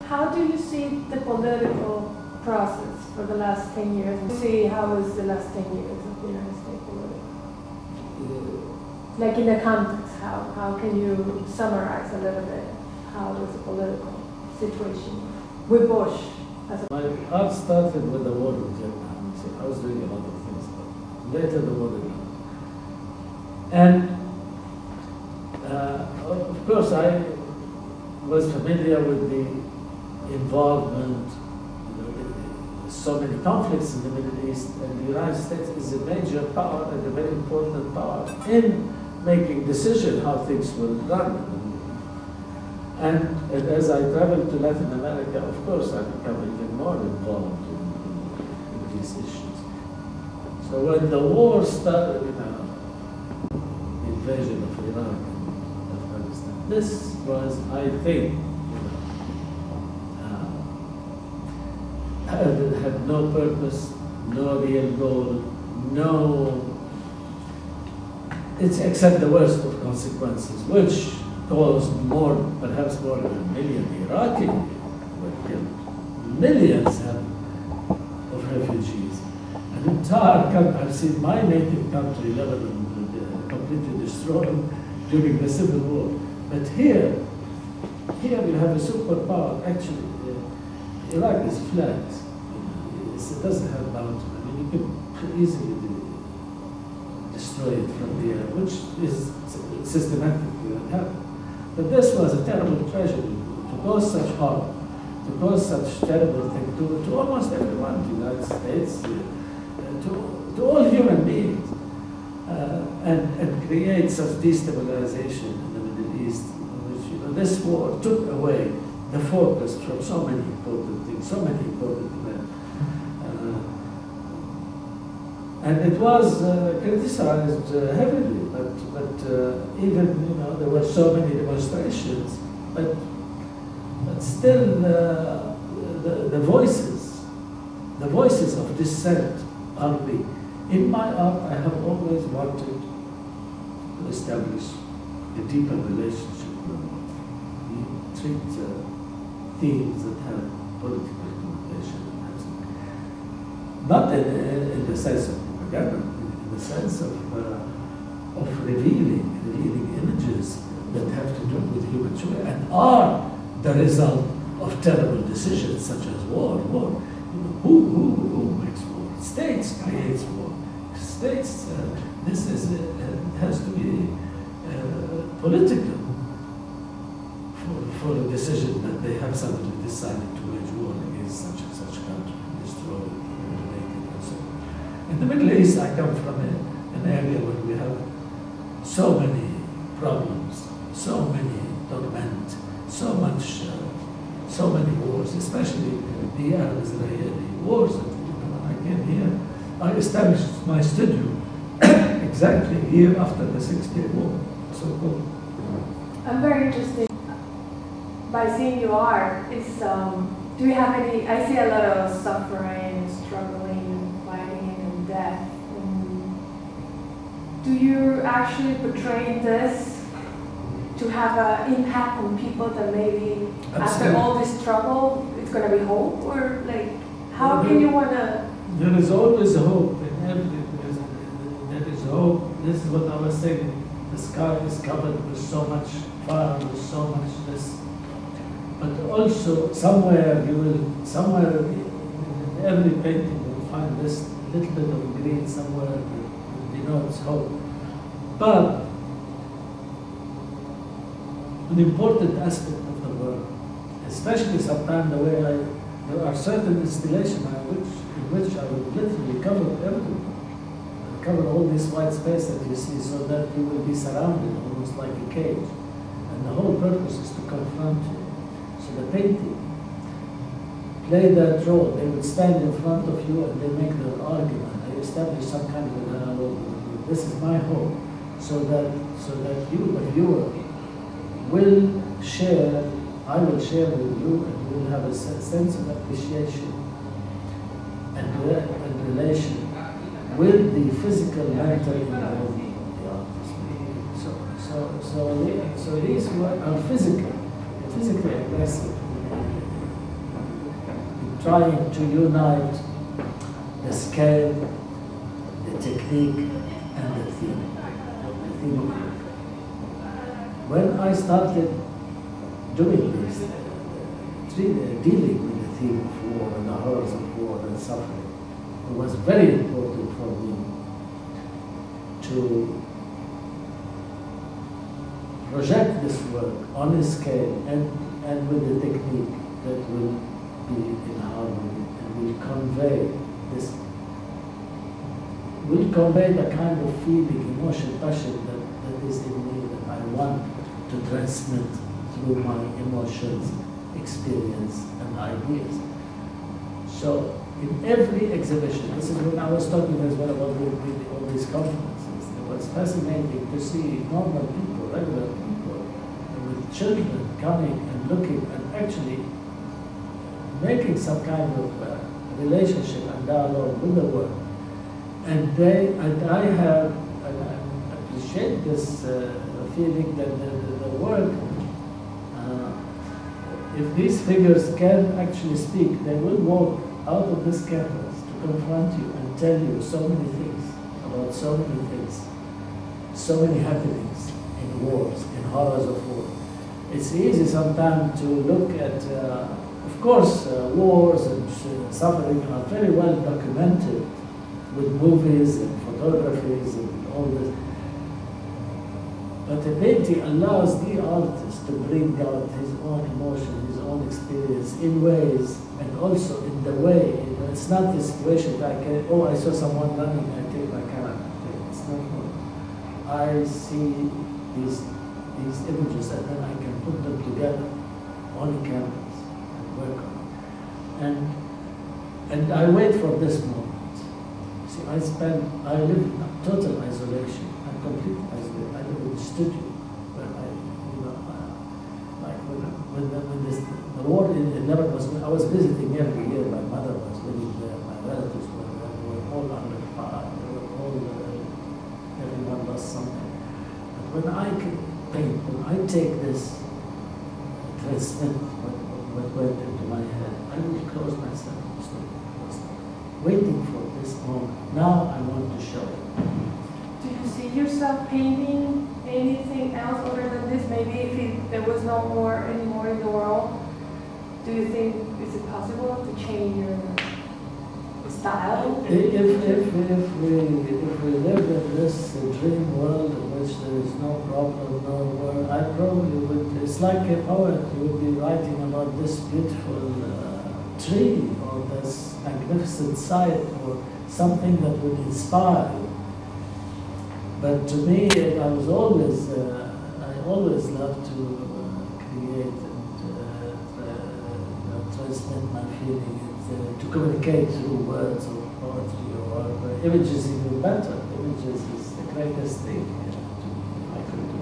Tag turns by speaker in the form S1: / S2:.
S1: How do you see the political process for the last 10 years? See, how was the last 10 years of the United States political? Like in the context, how can you summarize a little bit how was the political situation with Bush?
S2: My art started with the war in Vietnam. So I was doing a lot of things, but later the war in Vietnam. And of course I was familiar with the involvement, so many conflicts in the Middle East, and the United States is a major power and a very important power in making decisions how things will run. And as I traveled to Latin America, of course, I became even more involved in these issues. So when the war started, the invasion of Iraq and Afghanistan, this was, I think, had no purpose, no real goal, it's except the worst of consequences, which caused perhaps more than 1 million Iraqi were killed. Millions of refugees. An entire country, I've seen my native country, Lebanon, completely destroyed during the Civil War. But here you have a superpower. Actually, Iraq is flat. It doesn't have mountains. I mean, you could easily destroy it from the air, which is systematically happened. But this was a terrible tragedy to cause such harm, to cause such terrible thing to almost everyone in the United States, to all human beings, and create such destabilization in the Middle East, which this war took away the focus from so many important things, so many important events. And it was criticized heavily, but even, there were so many demonstrations, but still the voices of dissent are weak. In my art, I have always wanted to establish a deeper relationship with them. We treat themes that have political connotation, not in the sense of propaganda, in the sense of revealing images that have to do with human choice and are the result of terrible decisions such as war. Who makes war? States creates war. States, this has to be political for a decision that they have suddenly decided to wage war against such and such country and destroy it and make it and so on. In the Middle East, I come from an area where we have so many problems, so many torment, so many wars, especially the Arab-Israeli wars. When I came here, I established my studio exactly a year after the 6-Day War. So-called.
S1: I'm very interested by seeing your art. Do you have any? I see a lot of suffering, struggling, fighting, and death. Do you actually portray this to have an impact on people that maybe after all this trouble, it's going to be hope? Or like, how can you want to?
S2: There is always hope in everything. There is hope. This is what I was saying. The sky is covered with so much fire, with so much this. But also somewhere in every painting you will find this little bit of green somewhere that denotes hope. But an important aspect of the work, especially sometimes the way there are certain installations in which I would literally cover everything. Cover all this white space that you see so that you will be surrounded almost like a cage. And the whole purpose is to confront you. So the painting play that role. They would stand in front of you and they make their argument. They establish some kind of a dialogue with you. This is my hope. So that you, the viewer, will share, I will share with you, and you will have a sense of appreciation and relation with the physical mental involvement of the artist. So these are physically aggressive. trying to unite the scale, the technique, and the theme. The theme of it. When I started doing this, dealing with the theme of war and the horrors of war and suffering, it was very important for me to project this work on a scale and with a technique that will be in harmony and will convey this, will convey the kind of feeling, emotion, passion that is in me that I want to transmit through my emotions, experience, and ideas. So in every exhibition, this is when I was talking as well about all these conferences, it was fascinating to see normal people, regular people, with children coming and looking and actually making some kind of relationship and dialogue with the work. And I have, and I appreciate this feeling that the work, if these figures can actually speak, they will walk out of this canvas to confront you and tell you so many things about so many things, so many happenings in wars, in horrors of war. It's easy sometimes to look at, of course, wars and suffering are very well documented with movies and photographies and all this. But the painting allows the artist to bring out his own emotion, his own experience in ways, and also in the way. You know, it's not the situation that I can, oh, I saw someone running, I take my camera. It's not what. I see these images and then I can put them together on a canvas and work on it. And I wait for this moment. See, I live in total isolation. I'm completely isolated. I live in the studio where the war in Lebanon was, I was visiting every year. My mother was living there, my relatives were there, they were all under fire, they were all, everyone lost something. But when I can paint, when I take this, transmit what went into my head, I will close myself, waiting for this moment. Now I want to show it.
S1: Do you see yourself painting anything else other than this? Maybe if there was no more anymore in the world, do you think, is it possible to change your style?
S2: If we live in this dream world in which there is no problem, no war, I probably would, it's like a poet, you would be writing about this beautiful tree or this magnificent sight or something that would inspire you. But to me, I always loved to create and transmit my feeling, to communicate through words or poetry or images even better. Images is the greatest thing I could do.